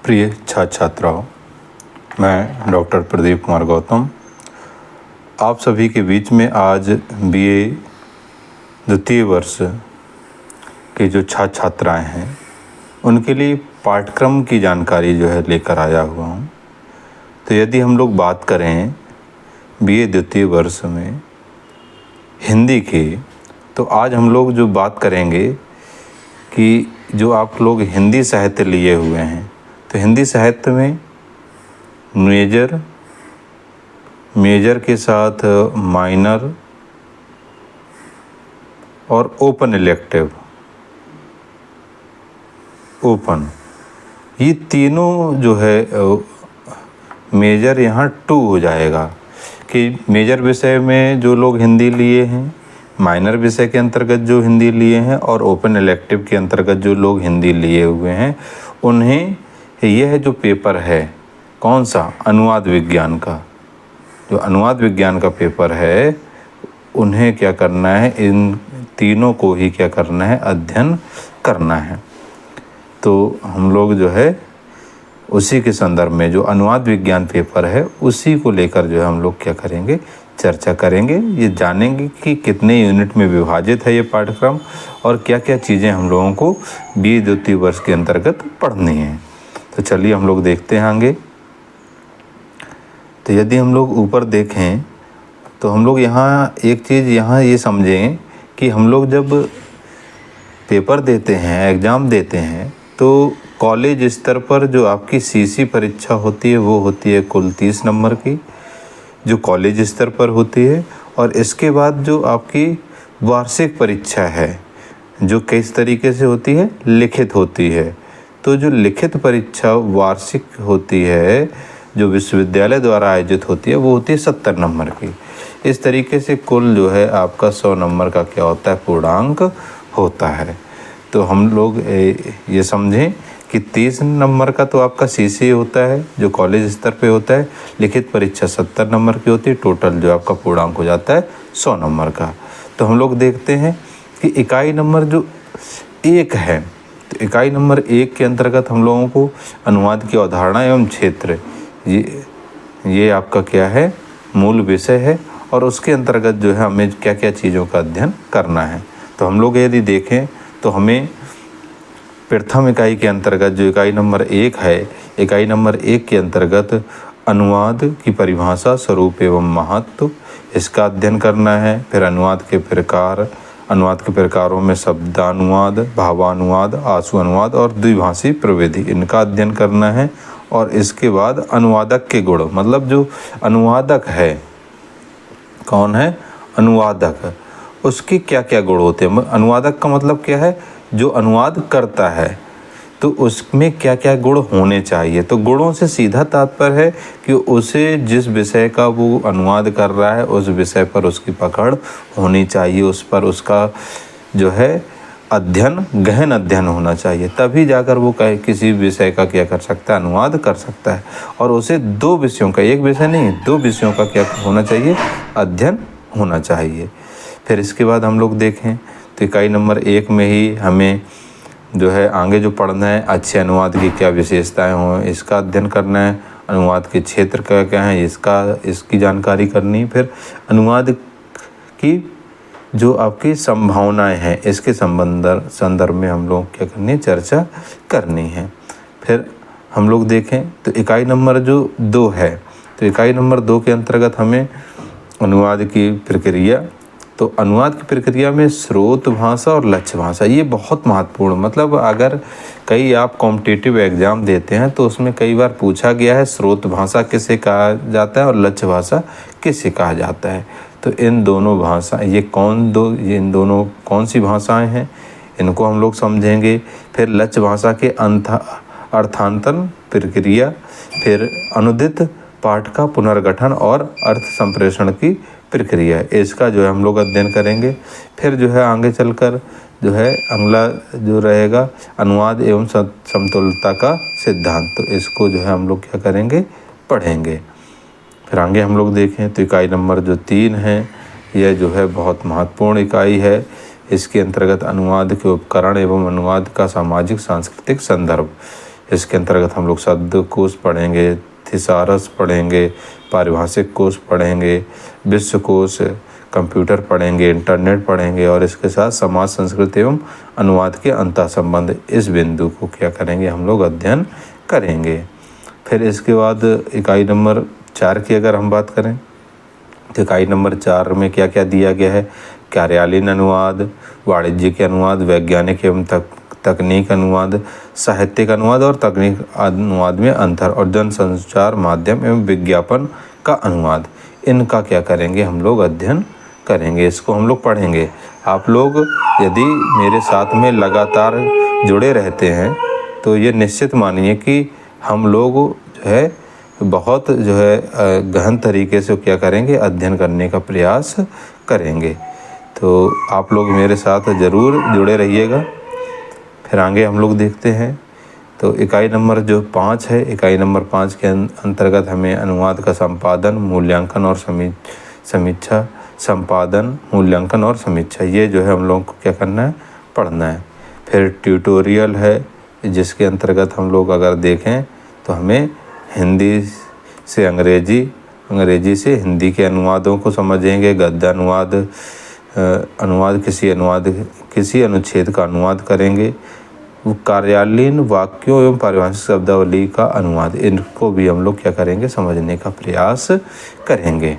प्रिय छात्र छात्राओं, मैं डॉक्टर प्रदीप कुमार गौतम आप सभी के बीच में आज बीए द्वितीय वर्ष के जो छात्र छात्राएँ हैं उनके लिए पाठ्यक्रम की जानकारी जो है लेकर आया हुआ हूँ। तो यदि हम लोग बात करें बीए द्वितीय वर्ष में हिंदी की, तो आज हम लोग जो बात करेंगे कि जो आप लोग हिंदी साहित्य लिए हुए हैं, तो हिंदी साहित्य में मेजर के साथ माइनर और ओपन इलेक्टिव, ये तीनों जो है मेजर यहाँ 2 हो जाएगा कि मेजर विषय में जो लोग हिंदी लिए हैं, माइनर विषय के अंतर्गत जो हिंदी लिए हैं और ओपन इलेक्टिव के अंतर्गत जो लोग हिंदी लिए हुए हैं, उन्हें यह जो पेपर है कौन सा अनुवाद विज्ञान का, जो अनुवाद विज्ञान का पेपर है, उन्हें क्या करना है, इन तीनों को ही क्या करना है, अध्ययन करना है। तो हम लोग जो है उसी के संदर्भ में जो अनुवाद विज्ञान पेपर है उसी को लेकर जो है हम लोग क्या करेंगे, चर्चा करेंगे। ये जानेंगे कि कितने यूनिट में विभाजित है ये पाठ्यक्रम और क्या क्या चीज़ें हम लोगों को बीए द्वितीय वर्ष के अंतर्गत पढ़नी है। तो चलिए हम लोग देखते हैं आगे। तो यदि हम लोग ऊपर देखें तो हम लोग यहाँ एक चीज़ यहाँ ये समझें कि हम लोग जब पेपर देते हैं, एग्ज़ाम देते हैं, तो कॉलेज स्तर पर जो आपकी सीसी परीक्षा होती है वो होती है कुल 30 नंबर की, जो कॉलेज स्तर पर होती है। और इसके बाद जो आपकी वार्षिक परीक्षा है जो किस तरीके से होती है, लिखित होती है। तो जो लिखित परीक्षा वार्षिक होती है जो विश्वविद्यालय द्वारा आयोजित होती है वो होती है 70 नंबर की। इस तरीके से कुल जो है आपका 100 नंबर का क्या होता है, पूर्णांक होता है। तो हम लोग ये समझें कि 30 नंबर का तो आपका सीसी होता है जो कॉलेज स्तर पे होता है, लिखित परीक्षा 70 नंबर की होती है, टोटल जो आपका पूर्णांक हो जाता है 100 नंबर का। तो हम लोग देखते हैं कि इकाई नंबर जो 1 है, तो इकाई नंबर 1 के अंतर्गत हम लोगों को अनुवाद की अवधारणा एवं क्षेत्र, ये आपका क्या है, मूल विषय है और उसके अंतर्गत जो है हमें क्या क्या चीज़ों का अध्ययन करना है। तो हम लोग यदि देखें तो हमें प्रथम इकाई के अंतर्गत जो इकाई नंबर 1 है, इकाई नंबर 1 के अंतर्गत अनुवाद की परिभाषा, स्वरूप एवं महत्व, इसका अध्ययन करना है। फिर अनुवाद के प्रकार, अनुवाद के प्रकारों में शब्दानुवाद, भावानुवाद, आशु अनुवाद और द्विभाषी प्रविधि, इनका अध्ययन करना है। और इसके बाद अनुवादक के गुण, मतलब जो अनुवादक है, कौन है, अनुवादक, उसके क्या क्या गुण होते हैं। अनुवादक का मतलब क्या है, जो अनुवाद करता है तो उसमें क्या क्या गुण होने चाहिए। तो गुणों से सीधा तात्पर्य है कि उसे जिस विषय का वो अनुवाद कर रहा है उस विषय पर उसकी पकड़ होनी चाहिए, उस पर उसका जो है अध्ययन, गहन अध्ययन होना चाहिए, तभी जाकर वो किसी विषय का क्या कर सकता है, अनुवाद कर सकता है। और उसे 2 विषयों का, एक विषय नहीं 2 विषयों का क्या होना चाहिए, अध्ययन होना चाहिए। फिर इसके बाद हम लोग देखें तो इकाई नंबर 1 में ही हमें जो है आगे जो पढ़ना है, अच्छे अनुवाद की क्या विशेषताएं हों, इसका अध्ययन करना है। अनुवाद के क्षेत्र का क्या है, इसकी जानकारी करनी। फिर अनुवाद की जो आपकी संभावनाएं हैं, इसके संदर्भ में हम लोग क्या करनी है, चर्चा करनी है। फिर हम लोग देखें तो इकाई नंबर जो 2 है, तो इकाई नंबर 2 के अंतर्गत हमें अनुवाद की प्रक्रिया, तो अनुवाद की प्रक्रिया में स्रोत भाषा और लक्ष्य भाषा, ये बहुत महत्वपूर्ण, मतलब अगर कई आप कॉम्पिटिटिव एग्ज़ाम देते हैं तो उसमें कई बार पूछा गया है स्रोत भाषा किसे कहा जाता है और लक्ष्य भाषा किसे कहा जाता है। तो इन दोनों भाषा, ये इन दोनों कौन सी भाषाएं हैं, इनको हम लोग समझेंगे। फिर लक्ष्य भाषा के अर्थांतरण प्रक्रिया, फिर अनुदित पाठ का पुनर्गठन और अर्थ संप्रेषण की प्रक्रिया, इसका जो है हम लोग अध्ययन करेंगे। फिर जो है आगे चलकर जो है अगला जो रहेगा अनुवाद एवं समतुल्यता का सिद्धांत, तो इसको जो है हम लोग क्या करेंगे, पढ़ेंगे। फिर आगे हम लोग देखें तो इकाई नंबर जो 3 है, यह जो है बहुत महत्वपूर्ण इकाई है। इसके अंतर्गत अनुवाद के उपकरण एवं अनुवाद का सामाजिक सांस्कृतिक संदर्भ, इसके अंतर्गत हम लोग शब्दकोश पढ़ेंगे, थिसारस पढ़ेंगे, पारिभाषिक कोश पढ़ेंगे, विश्वकोश, कंप्यूटर पढ़ेंगे, इंटरनेट पढ़ेंगे और इसके साथ समाज, संस्कृति एवं अनुवाद के अंतः संबंध, इस बिंदु को क्या करेंगे हम लोग अध्ययन करेंगे। फिर इसके बाद इकाई नंबर 4 की अगर हम बात करें तो इकाई नंबर 4 में क्या क्या दिया गया है, कार्यालयीन अनुवाद, वाणिज्यिक अनुवाद, वैज्ञानिक एवं तकनीक अनुवाद, साहित्यिक अनुवाद और तकनीक अनुवाद में अंतर और जनसंचार माध्यम एवं विज्ञापन का अनुवाद, इनका क्या करेंगे हम लोग अध्ययन करेंगे, इसको हम लोग पढ़ेंगे। आप लोग यदि मेरे साथ में लगातार जुड़े रहते हैं तो ये निश्चित मानिए कि हम लोग जो है बहुत जो है गहन तरीके से क्या करेंगे अध्ययन करने का प्रयास करेंगे। तो आप लोग मेरे साथ ज़रूर जुड़े रहिएगा। फिर आगे हम लोग देखते हैं तो इकाई नंबर जो 5 है, इकाई नंबर 5 के अंतर्गत हमें अनुवाद का संपादन, मूल्यांकन और समीक्षा, संपादन, मूल्यांकन और समीक्षा, ये जो है हम लोगों को क्या करना है, पढ़ना है। फिर ट्यूटोरियल है जिसके अंतर्गत हम लोग अगर देखें तो हमें हिंदी से अंग्रेजी, अंग्रेजी से हिंदी के अनुवादों को समझेंगे, गद्य अनुवाद किसी अनुच्छेद का अनुवाद करेंगे, कार्यालयीन वाक्यों एवं पारिभाषिक शब्दावली का अनुवाद, इनको भी हम लोग क्या करेंगे समझने का प्रयास करेंगे।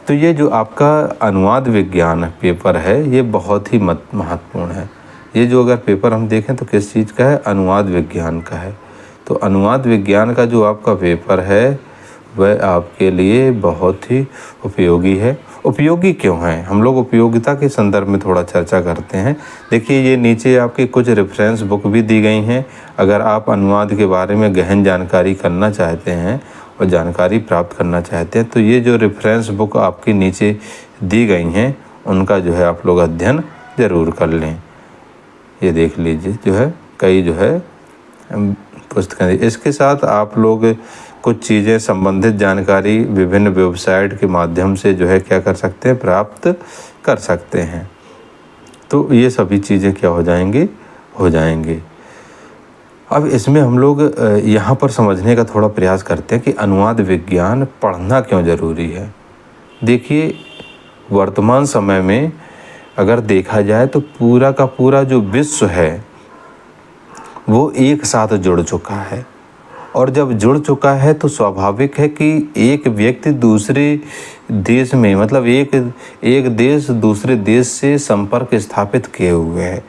तो ये जो आपका अनुवाद विज्ञान पेपर है ये बहुत ही महत्वपूर्ण है। ये जो अगर पेपर हम देखें तो किस चीज़ का है, अनुवाद विज्ञान का है। तो अनुवाद विज्ञान का जो आपका पेपर है वह आपके लिए बहुत ही उपयोगी है। उपयोगी क्यों है, हम लोग उपयोगिता के संदर्भ में थोड़ा चर्चा करते हैं। देखिए ये नीचे आपकी कुछ रेफरेंस बुक भी दी गई हैं। अगर आप अनुवाद के बारे में गहन जानकारी करना चाहते हैं और जानकारी प्राप्त करना चाहते हैं तो ये जो रेफरेंस बुक आपके नीचे दी गई हैं उनका जो है आप लोग अध्ययन ज़रूर कर लें। ये देख लीजिए जो है कई जो है पुस्तकें। इसके साथ आप लोग कुछ चीज़ें संबंधित जानकारी विभिन्न वेबसाइट के माध्यम से जो है क्या कर सकते हैं, प्राप्त कर सकते हैं। तो ये सभी चीज़ें क्या हो जाएंगे। अब इसमें हम लोग यहाँ पर समझने का थोड़ा प्रयास करते हैं कि अनुवाद विज्ञान पढ़ना क्यों ज़रूरी है। देखिए वर्तमान समय में अगर देखा जाए तो पूरा का पूरा जो विश्व है वो एक साथ जुड़ चुका है और जब जुड़ चुका है तो स्वाभाविक है कि एक व्यक्ति दूसरे देश में मतलब एक देश दूसरे देश से संपर्क स्थापित किए हुए है।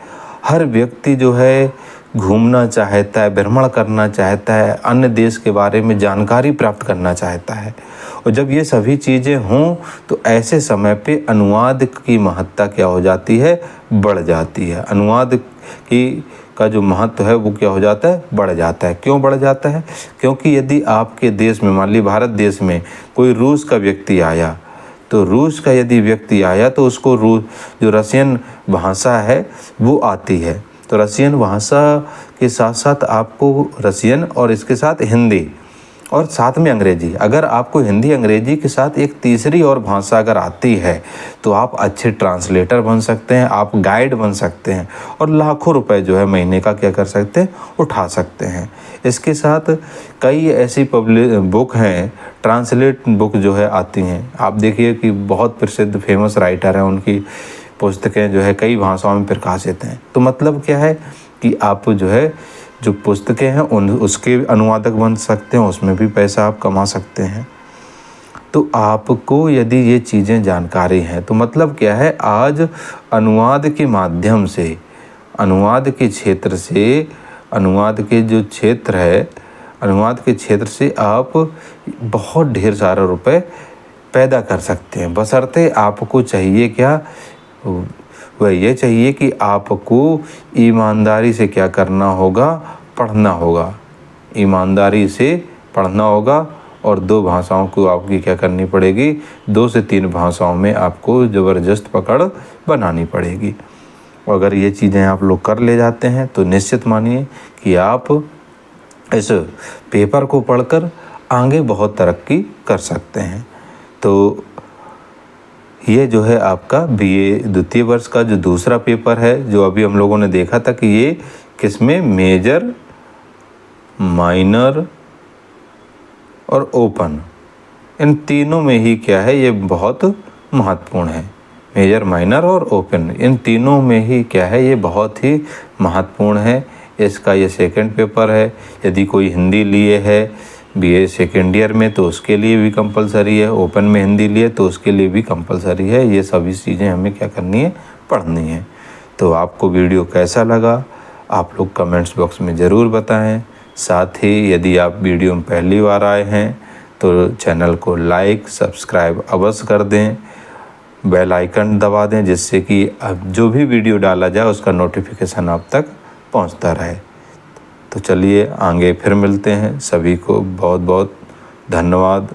हर व्यक्ति जो है घूमना चाहता है, भ्रमण करना चाहता है, अन्य देश के बारे में जानकारी प्राप्त करना चाहता है और जब ये सभी चीज़ें हों तो ऐसे समय पे अनुवाद की महत्ता क्या हो जाती है, बढ़ जाती है। अनुवाद का जो महत्व है वो क्या हो जाता है, बढ़ जाता है। क्यों बढ़ जाता है, क्योंकि यदि आपके देश में मान ली भारत देश में कोई रूस का व्यक्ति आया तो रूस का यदि व्यक्ति आया तो उसको जो रशियन भाषा है वो आती है। तो रशियन भाषा के साथ साथ आपको रशियन और इसके साथ हिंदी और साथ में अंग्रेजी, अगर आपको हिंदी अंग्रेजी के साथ एक तीसरी और भाषा अगर आती है तो आप अच्छे ट्रांसलेटर बन सकते हैं, आप गाइड बन सकते हैं और लाखों रुपए जो है महीने का क्या कर सकते हैं, उठा सकते हैं। इसके साथ कई ऐसी बुक हैं, ट्रांसलेट बुक जो है आती हैं। आप देखिए कि बहुत प्रसिद्ध फेमस राइटर हैं, उनकी पुस्तकें जो है कई भाषाओं में प्रकाशित हैं। तो मतलब क्या है कि आप जो है जो पुस्तकें हैं उसके अनुवादक बन सकते हैं, उसमें भी पैसा आप कमा सकते हैं। तो आपको यदि ये चीज़ें जानकारी हैं तो मतलब क्या है, आज अनुवाद के माध्यम से अनुवाद के क्षेत्र से अनुवाद के जो क्षेत्र है अनुवाद के क्षेत्र से आप बहुत ढेर सारे रुपए पैदा कर सकते हैं। बशर्ते आपको चाहिए क्या, वह ये चाहिए कि आपको ईमानदारी से क्या करना होगा, पढ़ना होगा। ईमानदारी से पढ़ना होगा और 2 भाषाओं को आपकी क्या करनी पड़ेगी, 2 से 3 भाषाओं में आपको ज़बरदस्त पकड़ बनानी पड़ेगी। और अगर ये चीज़ें आप लोग कर ले जाते हैं तो निश्चित मानिए कि आप इस पेपर को पढ़कर आगे बहुत तरक्की कर सकते हैं। तो ये जो है आपका बीए द्वितीय वर्ष का जो दूसरा पेपर है, जो अभी हम लोगों ने देखा था कि ये किसमें मेजर माइनर और ओपन, इन तीनों में ही क्या है, ये बहुत महत्वपूर्ण है। मेजर, माइनर और ओपन, इन तीनों में ही क्या है, ये बहुत ही महत्वपूर्ण है। इसका ये सेकंड पेपर है। यदि कोई हिंदी लिए है बीए सेकेंड ईयर में तो उसके लिए भी कंपलसरी है, ओपन में हिंदी लिए तो उसके लिए भी कंपलसरी है। ये सभी चीज़ें हमें क्या करनी है, पढ़नी है। तो आपको वीडियो कैसा लगा आप लोग कमेंट्स बॉक्स में ज़रूर बताएं। साथ ही यदि आप वीडियो में पहली बार आए हैं तो चैनल को लाइक सब्सक्राइब अवश्य कर दें, बेल आइकन दबा दें, जिससे कि अब जो भी वीडियो डाला जाए उसका नोटिफिकेशन आप तक पहुंचता रहे। तो चलिए आगे फिर मिलते हैं। सभी को बहुत बहुत धन्यवाद।